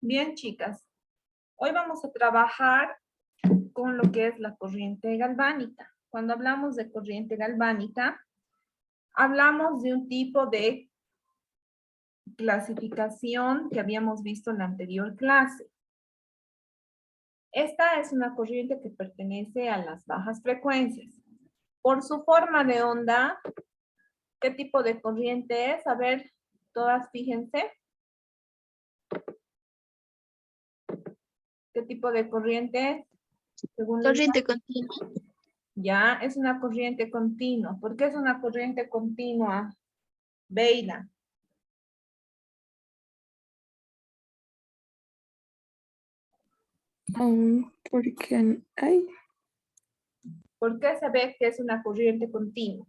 Bien, chicas. Hoy vamos a trabajar con lo que es la corriente galvánica. Cuando hablamos de corriente galvánica, hablamos de un tipo de clasificación que habíamos visto en la anterior clase. Esta es una corriente que pertenece a las bajas frecuencias. Por su forma de onda, ¿qué tipo de corriente es? A ver, todas fíjense. ¿Qué tipo de corriente es? Según la Corriente continua. ya, es una corriente continua. ¿Por qué es una corriente continua, Beida? Porque hay ¿Por qué se ve que es una corriente continua?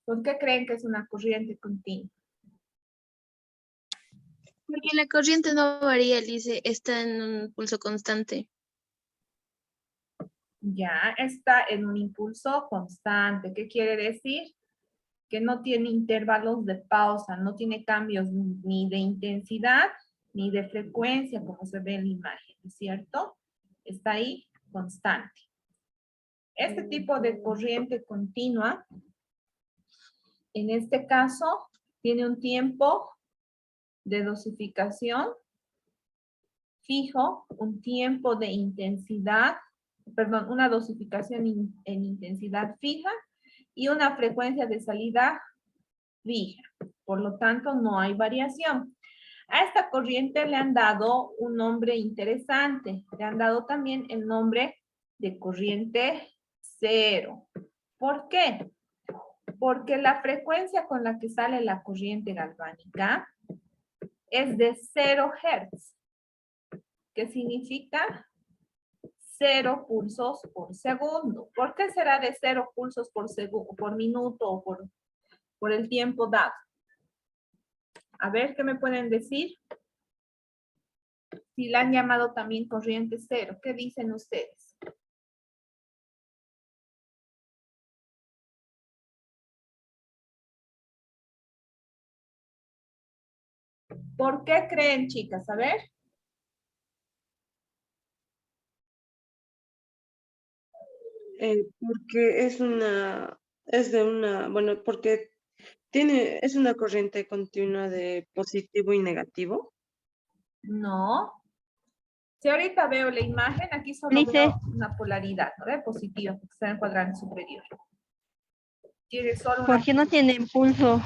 ¿Por qué creen que es una corriente continua? Porque la corriente no varía, dice, está en un pulso constante. Ya, está en un impulso constante. ¿Qué quiere decir? Que no tiene intervalos de pausa, no tiene cambios ni de intensidad ni de frecuencia, como se ve en la imagen, ¿es cierto? Está ahí constante. Este tipo de corriente continua, en este caso, tiene un tiempo de dosificación fijo, un tiempo de intensidad, perdón, una dosificación en intensidad fija y una frecuencia de salida fija. Por lo tanto, no hay variación. A esta corriente le han dado un nombre interesante. Le han dado también el nombre de corriente cero. ¿Por qué? Porque la frecuencia con la que sale la corriente galvánica es de 0 Hz. ¿Qué significa? 0 pulsos por segundo. ¿Por qué será de 0 pulsos por segundo, por minuto o por el tiempo dado? A ver, ¿qué me pueden decir? Si la han llamado también corriente cero, ¿qué dicen ustedes? ¿Por qué creen, chicas? A ver. porque porque es una corriente continua de positivo y negativo. No. Si ahorita veo la imagen, aquí solo Dice, veo una polaridad, ¿no? ¿Ve? Positiva, porque está en el cuadrante superior. Tiene solo una... porque no tiene impulso.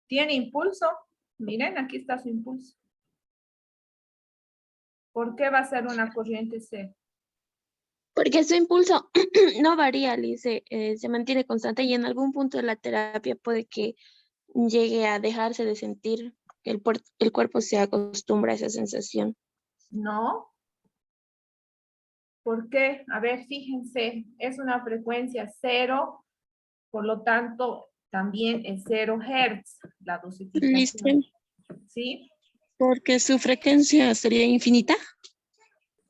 ¿Tiene impulso? Miren, aquí está su impulso. ¿Por qué va a ser una corriente C? Porque su impulso no varía, dice, se mantiene constante y en algún punto de la terapia puede que llegue a dejarse de sentir, que el cuerpo se acostumbra a esa sensación. No. ¿Por qué? A ver, fíjense, es una frecuencia cero, por lo tanto, también es 0 Hz la dosificación. Dice, ¿Sí? Porque su frecuencia sería infinita.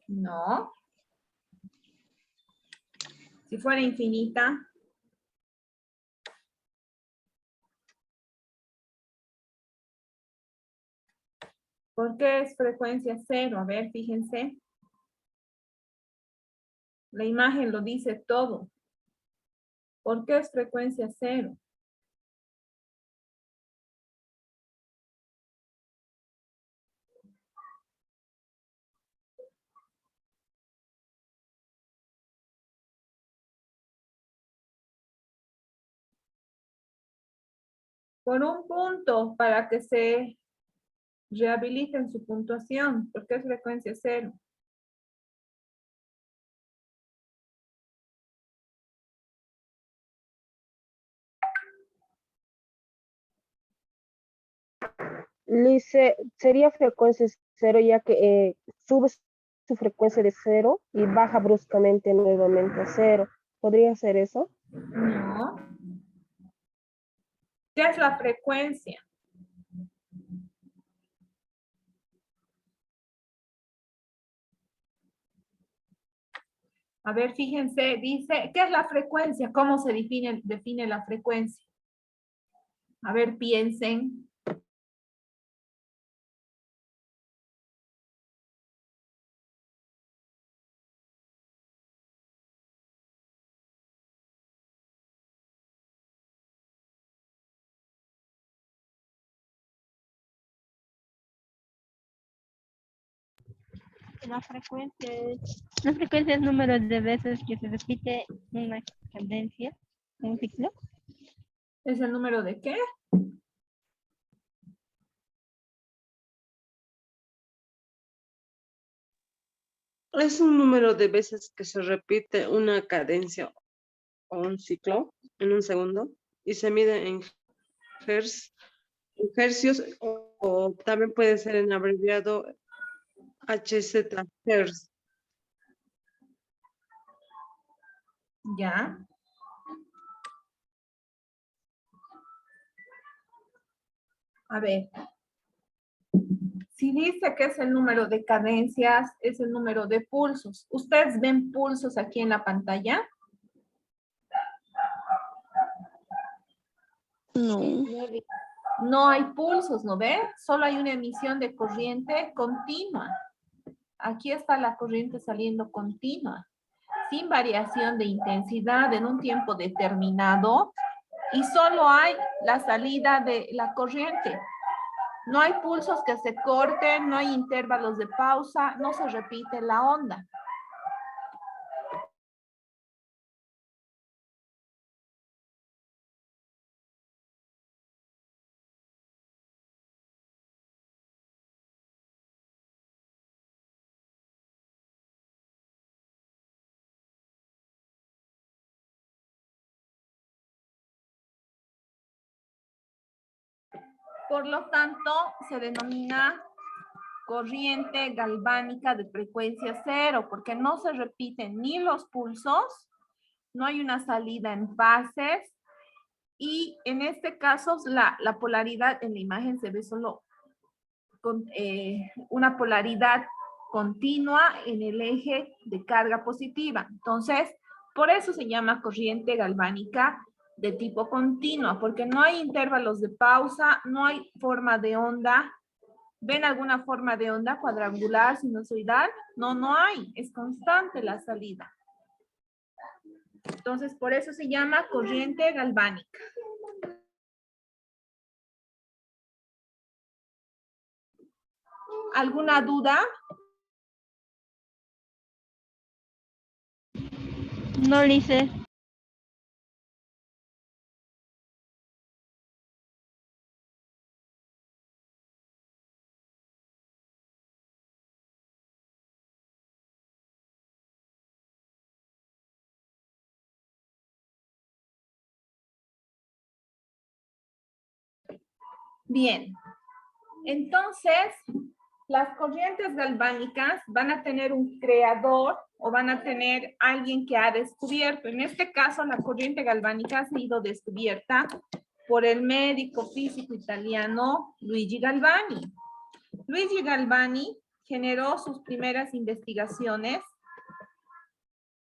No. Si fuera infinita, ¿por qué es frecuencia cero? A ver, fíjense. La imagen lo dice todo. ¿Por qué es frecuencia cero? Por un punto, para que se rehabiliten su puntuación. ¿Por qué es frecuencia cero? Lice, sería frecuencia cero ya que sube su frecuencia de cero y baja bruscamente nuevamente a cero. ¿Podría ser eso? No. ¿Qué es la frecuencia? A ver, fíjense, dice, ¿qué es la frecuencia? ¿Cómo se define la frecuencia? A ver, piensen. La frecuencia es número de veces que se repite una cadencia, un ciclo. ¿Es el número de qué? Es un número de veces que se repite una cadencia o un ciclo en un segundo y se mide en hercios o también puede ser en abreviado HZ, hertz. Ya. A ver. Si dice que es el número de cadencias, es el número de pulsos. ¿Ustedes ven pulsos aquí en la pantalla? No. No hay pulsos, ¿no ve? Solo hay una emisión de corriente continua. Aquí está la corriente saliendo continua, sin variación de intensidad en un tiempo determinado, y solo hay la salida de la corriente. No hay pulsos que se corten, no hay intervalos de pausa, no se repite la onda. Por lo tanto, se denomina corriente galvánica de frecuencia cero, porque no se repiten ni los pulsos, no hay una salida en fases, y en este caso la polaridad en la imagen se ve solo con una polaridad continua en el eje de carga positiva. Entonces, por eso se llama corriente galvánica de tipo continua, porque no hay intervalos de pausa, no hay forma de onda. ¿Ven alguna forma de onda cuadrangular, sinusoidal? No, no hay, es constante la salida. Entonces, por eso se llama corriente galvánica. ¿Alguna duda? No, Lice. Bien. Entonces, las corrientes galvánicas van a tener un creador o van a tener alguien que ha descubierto. En este caso, la corriente galvánica ha sido descubierta por el médico físico italiano Luigi Galvani. Luigi Galvani generó sus primeras investigaciones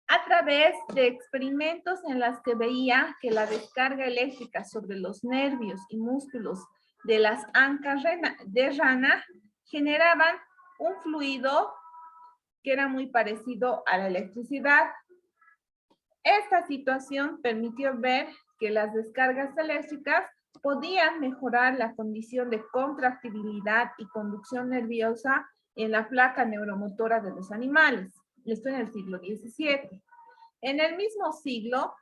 a través de experimentos en las que veía que la descarga eléctrica sobre los nervios y músculos de las ancas de rana generaban un fluido que era muy parecido a la electricidad. Esta situación permitió ver que las descargas eléctricas podían mejorar la condición de contractibilidad y conducción nerviosa en la placa neuromotora de los animales. Esto en el siglo XVII. En el mismo siglo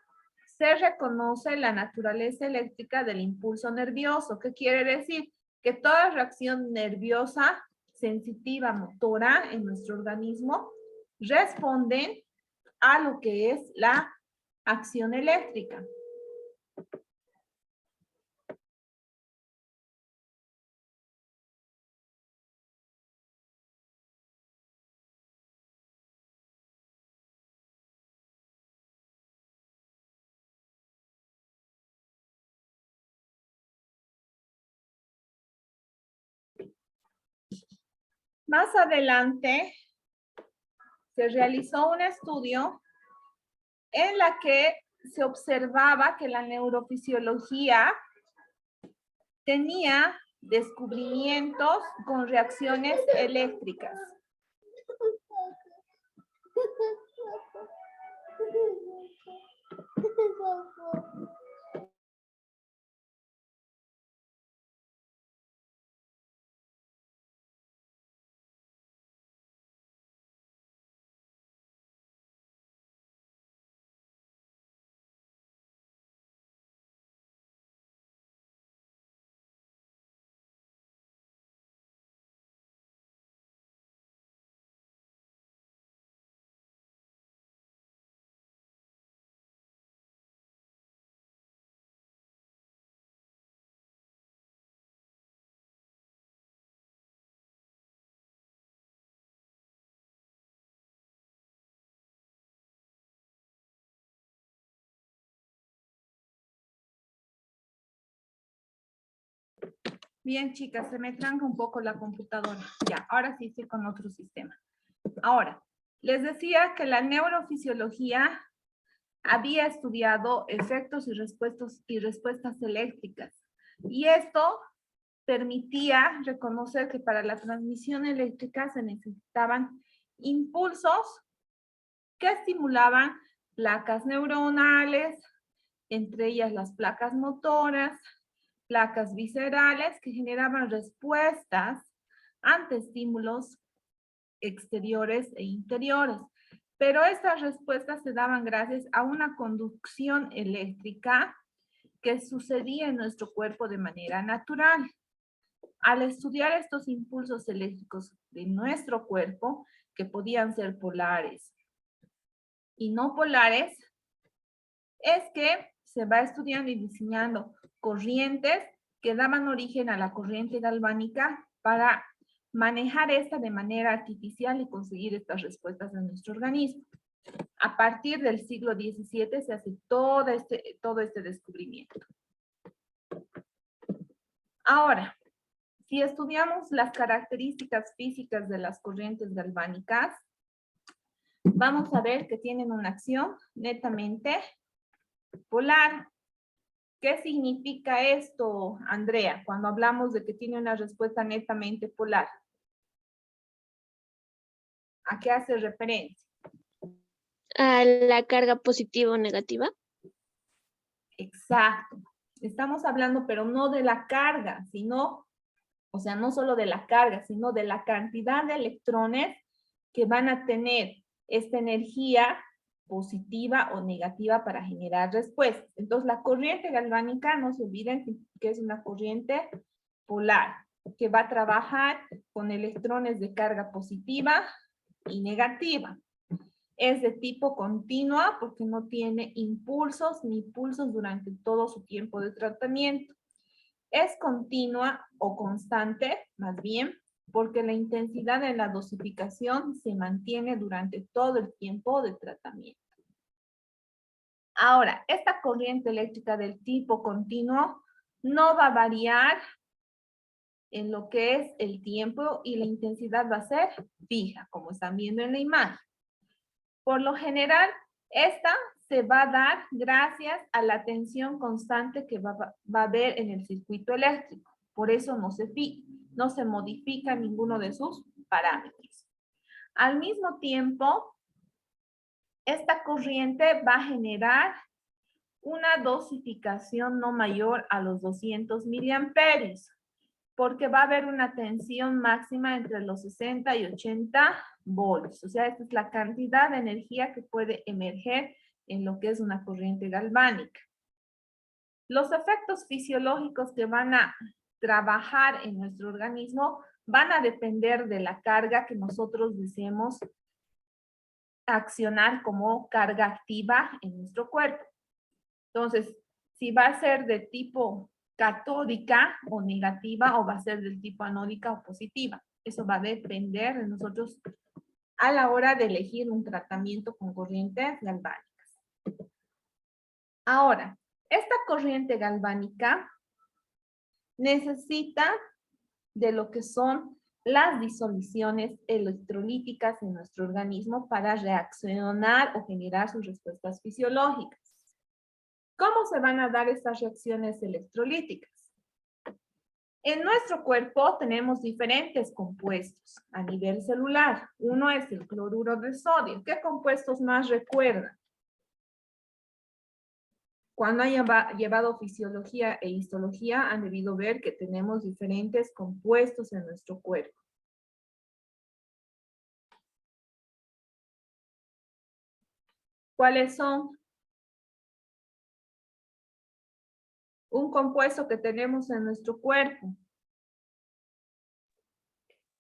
se reconoce la naturaleza eléctrica del impulso nervioso. ¿Qué quiere decir? Que toda reacción nerviosa, sensitiva, motora en nuestro organismo responden a lo que es la acción eléctrica. Más adelante se realizó un estudio en la que se observaba que la neurofisiología tenía descubrimientos con reacciones eléctricas. Bien, chicas, se me tranca un poco la computadora. Ya, ahora sí estoy con otro sistema. Ahora, les decía que la neurofisiología había estudiado efectos y respuestas eléctricas. Y esto permitía reconocer que para la transmisión eléctrica se necesitaban impulsos que estimulaban placas neuronales, entre ellas las placas motoras, placas viscerales que generaban respuestas ante estímulos exteriores e interiores. Pero estas respuestas se daban gracias a una conducción eléctrica que sucedía en nuestro cuerpo de manera natural. Al estudiar estos impulsos eléctricos de nuestro cuerpo, que podían ser polares y no polares, es que se va estudiando y diseñando corrientes que daban origen a la corriente galvánica para manejar esta de manera artificial y conseguir estas respuestas en nuestro organismo. A partir del siglo XVII se hace todo este descubrimiento. Ahora, si estudiamos las características físicas de las corrientes galvánicas, vamos a ver que tienen una acción netamente polar. ¿Qué significa esto, Andrea, cuando hablamos de que tiene una respuesta netamente polar? ¿A qué hace referencia? A la carga positiva o negativa. Exacto. Estamos hablando, pero no de la carga, sino, o sea, no solo de la carga, sino de la cantidad de electrones que van a tener esta energía positiva o negativa para generar respuestas. Entonces, la corriente galvánica, no se olviden que es una corriente polar, que va a trabajar con electrones de carga positiva y negativa. Es de tipo continua porque no tiene impulsos ni pulsos durante todo su tiempo de tratamiento. Es continua o constante, más bien, porque la intensidad de la dosificación se mantiene durante todo el tiempo de tratamiento. Ahora, esta corriente eléctrica del tipo continuo no va a variar en lo que es el tiempo y la intensidad va a ser fija, como están viendo en la imagen. Por lo general, esta se va a dar gracias a la tensión constante que va a haber en el circuito eléctrico. Por eso no se modifica ninguno de sus parámetros. Al mismo tiempo, esta corriente va a generar una dosificación no mayor a los 200 miliamperios, porque va a haber una tensión máxima entre los 60 y 80 volts. O sea, esta es la cantidad de energía que puede emerger en lo que es una corriente galvánica. Los efectos fisiológicos que van a trabajar en nuestro organismo van a depender de la carga que nosotros deseemos accionar como carga activa en nuestro cuerpo. Entonces, si va a ser de tipo catódica o negativa o va a ser del tipo anódica o positiva. Eso va a depender de nosotros a la hora de elegir un tratamiento con corrientes galvánicas. Ahora, esta corriente galvánica necesita de lo que son las disoluciones electrolíticas en nuestro organismo para reaccionar o generar sus respuestas fisiológicas. ¿Cómo se van a dar estas reacciones electrolíticas? En nuestro cuerpo tenemos diferentes compuestos a nivel celular. Uno es el cloruro de sodio. ¿Qué compuestos más recuerdan? Cuando hayan llevado fisiología e histología, han debido ver que tenemos diferentes compuestos en nuestro cuerpo. ¿Cuáles son? Un compuesto que tenemos en nuestro cuerpo.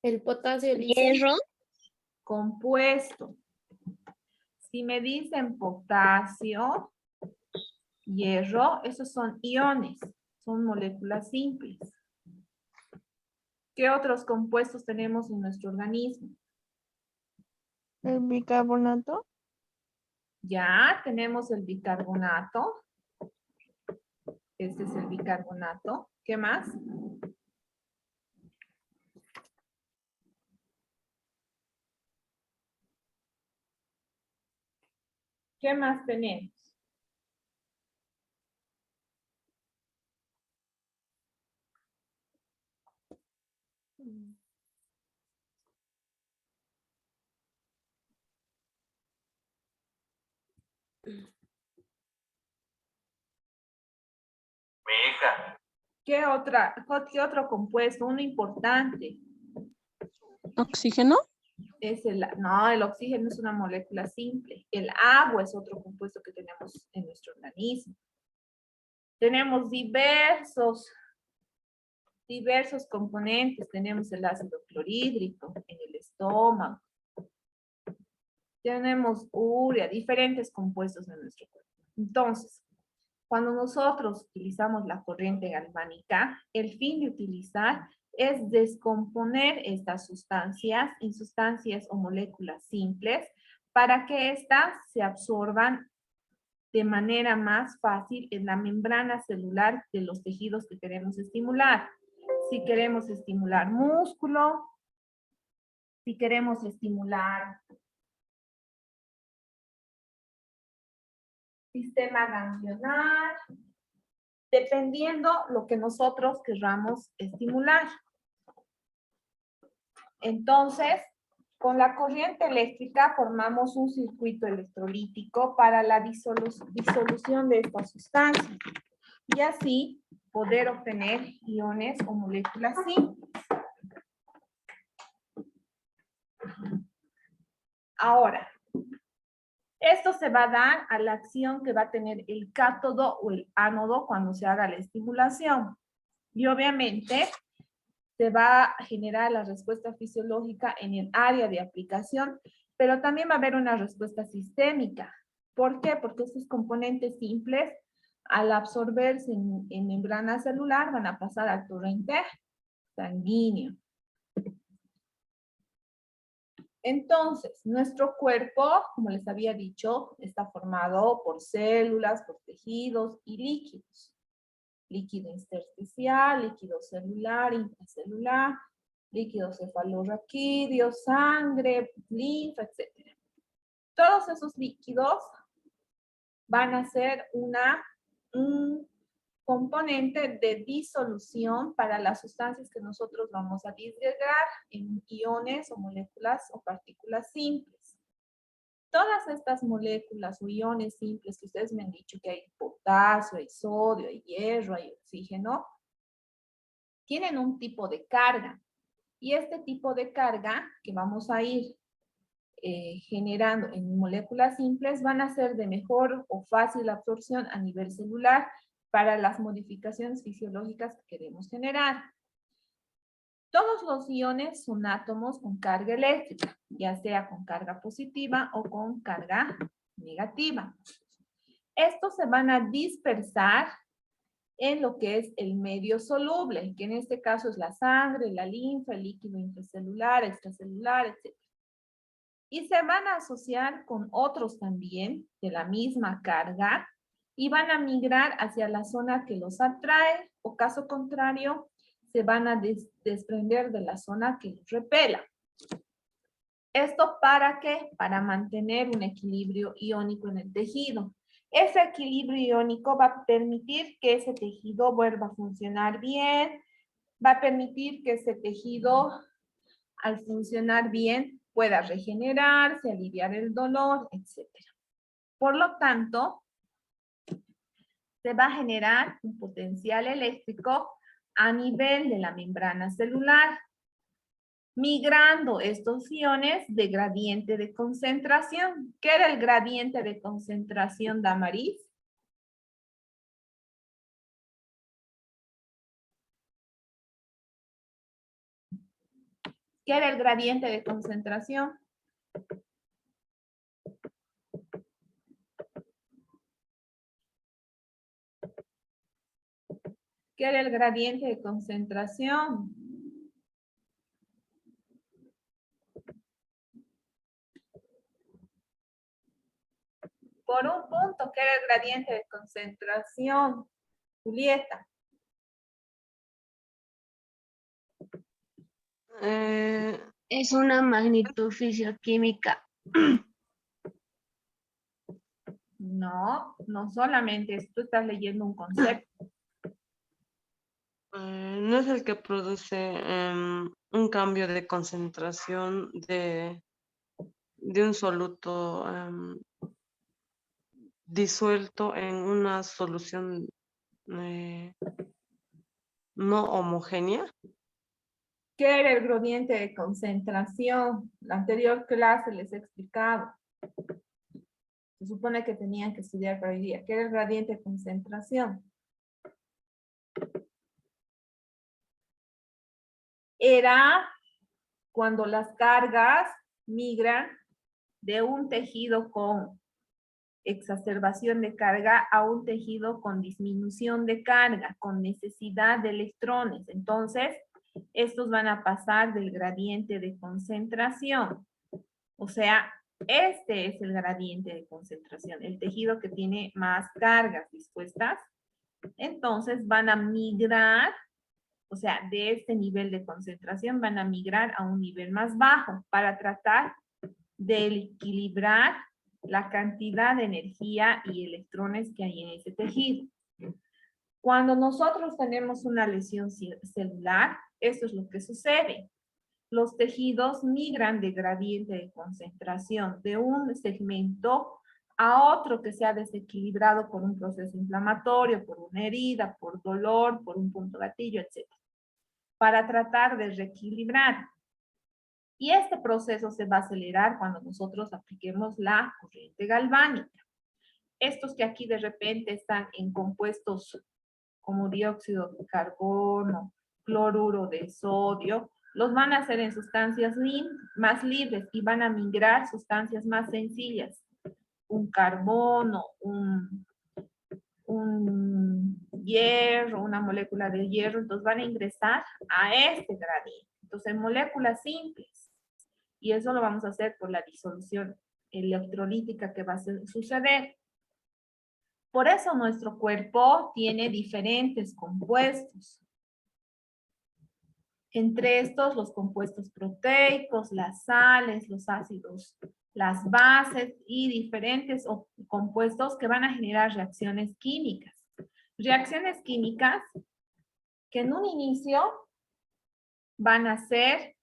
El potasio, el hierro. Compuesto. Si me dicen potasio, hierro, esos son iones, son moléculas simples. ¿Qué otros compuestos tenemos en nuestro organismo? El bicarbonato. Ya tenemos el bicarbonato. Este es el bicarbonato. ¿Qué más? ¿Qué más tenemos? ¿Qué otro compuesto? Uno importante. ¿Oxígeno? Es no, el oxígeno es una molécula simple. El agua es otro compuesto que tenemos en nuestro organismo. Tenemos diversos componentes. Tenemos el ácido clorhídrico en el estómago. Tenemos urea, diferentes compuestos en nuestro cuerpo. Entonces, cuando nosotros utilizamos la corriente galvánica, el fin de utilizar es descomponer estas sustancias en sustancias o moléculas simples para que éstas se absorban de manera más fácil en la membrana celular de los tejidos que queremos estimular. Si queremos estimular músculo, si queremos estimular sistema ganglionar, dependiendo lo que nosotros querramos estimular. Entonces, con la corriente eléctrica formamos un circuito electrolítico para la disolución de estas sustancias y así poder obtener iones o moléculas simples. Ahora, esto se va a dar a la acción que va a tener el cátodo o el ánodo cuando se haga la estimulación. Y obviamente se va a generar la respuesta fisiológica en el área de aplicación, pero también va a haber una respuesta sistémica. ¿Por qué? Porque estos componentes simples, al absorberse en membrana celular, van a pasar al torrente sanguíneo. Entonces, nuestro cuerpo, como les había dicho, está formado por células, por tejidos y líquidos. Líquido intersticial, líquido celular, intracelular, líquido cefalorraquídeo, sangre, linfa, etc. Todos esos líquidos van a ser un componente de disolución para las sustancias que nosotros vamos a disgregar en iones o moléculas o partículas simples. Todas estas moléculas o iones simples que ustedes me han dicho que hay potasio, hay sodio, hay hierro, hay oxígeno, tienen un tipo de carga. Y este tipo de carga que vamos a ir generando en moléculas simples van a ser de mejor o fácil absorción a nivel celular para las modificaciones fisiológicas que queremos generar. Todos los iones son átomos con carga eléctrica, ya sea con carga positiva o con carga negativa. Estos se van a dispersar en lo que es el medio soluble, que en este caso es la sangre, la linfa, el líquido intracelular, extracelular, etc. Y se van a asociar con otros también de la misma carga y van a migrar hacia la zona que los atrae o caso contrario se van a desprender de la zona que los repela. ¿Esto para qué? Para mantener un equilibrio iónico en el tejido. Ese equilibrio iónico va a permitir que ese tejido vuelva a funcionar bien, va a permitir que ese tejido, al funcionar bien, pueda regenerarse, aliviar el dolor, etc. Por lo tanto, se va a generar un potencial eléctrico a nivel de la membrana celular, migrando estos iones de gradiente de concentración. ¿Qué era el gradiente de concentración, Damaris? ¿Qué era el gradiente de concentración? ¿Qué era el gradiente de concentración? Por un punto, ¿qué era el gradiente de concentración? Julieta. Es una magnitud fisioquímica. No, no solamente eso, tú estás leyendo un concepto. No es el que produce un cambio de concentración de un soluto disuelto en una solución no homogénea. ¿Qué era el gradiente de concentración? La anterior clase les he explicado. Se supone que tenían que estudiar para hoy día. ¿Qué era el gradiente de concentración? Era cuando las cargas migran de un tejido con exacerbación de carga a un tejido con disminución de carga, con necesidad de electrones. Entonces, estos van a pasar del gradiente de concentración. O sea, este es el gradiente de concentración, el tejido que tiene más cargas dispuestas. Entonces, van a migrar, o sea, de este nivel de concentración van a migrar a un nivel más bajo para tratar de equilibrar la cantidad de energía y electrones que hay en ese tejido. Cuando nosotros tenemos una lesión celular, esto es lo que sucede. Los tejidos migran de gradiente de concentración de un segmento a otro que se ha desequilibrado por un proceso inflamatorio, por una herida, por dolor, por un punto gatillo, etc. Para tratar de reequilibrar. Y este proceso se va a acelerar cuando nosotros apliquemos la corriente galvánica. Estos que aquí de repente están en compuestos como dióxido de carbono, cloruro de sodio, los van a hacer en sustancias más libres y van a migrar sustancias más sencillas. Un carbono, un hierro, una molécula de hierro, entonces van a ingresar a este gradiente. Entonces, moléculas simples. Y eso lo vamos a hacer por la disolución electrolítica que va a suceder. Por eso nuestro cuerpo tiene diferentes compuestos. Entre estos, los compuestos proteicos, las sales, los ácidos, las bases y diferentes compuestos que van a generar reacciones químicas. Reacciones químicas que en un inicio van a ser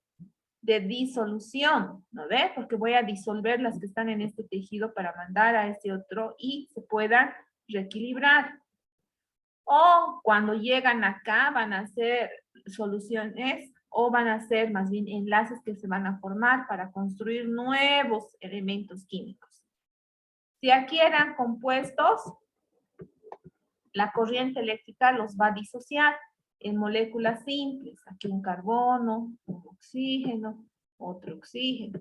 de disolución, ¿no ve? Porque voy a disolver las que están en este tejido para mandar a este otro y se puedan reequilibrar. O cuando llegan acá van a ser soluciones o van a ser más bien enlaces que se van a formar para construir nuevos elementos químicos. Si aquí eran compuestos, la corriente eléctrica los va a disociar en moléculas simples. Aquí un carbono, un oxígeno, otro oxígeno.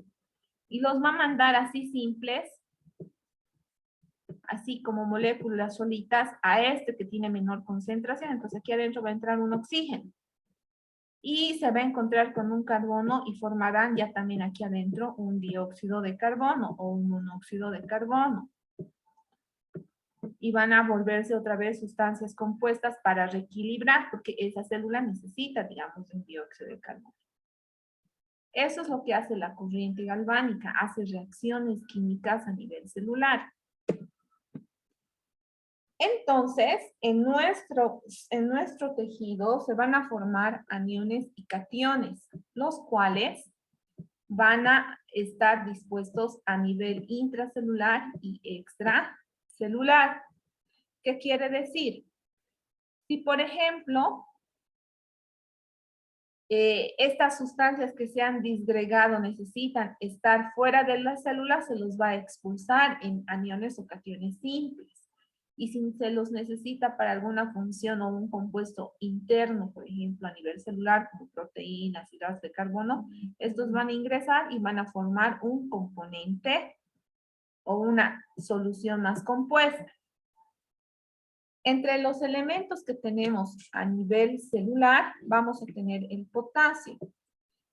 Y los va a mandar así simples, así como moléculas solitas, a este que tiene menor concentración. Entonces aquí adentro va a entrar un oxígeno. Y se va a encontrar con un carbono y formarán ya también aquí adentro un dióxido de carbono o un monóxido de carbono. Y van a volverse otra vez sustancias compuestas para reequilibrar, porque esa célula necesita, digamos, un dióxido de carbono. Eso es lo que hace la corriente galvánica, hace reacciones químicas a nivel celular. Entonces, en nuestro tejido se van a formar aniones y cationes, los cuales van a estar dispuestos a nivel intracelular y extracelular. ¿Qué quiere decir? Si, por ejemplo, estas sustancias que se han disgregado necesitan estar fuera de la célula, se los va a expulsar en aniones o cationes simples. Y si se los necesita para alguna función o un compuesto interno, por ejemplo, a nivel celular, como proteínas, hidratos de carbono, estos van a ingresar y van a formar un componente o una solución más compuesta. Entre los elementos que tenemos a nivel celular, vamos a tener el potasio.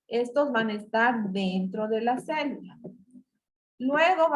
Estos van a estar dentro de la célula. Luego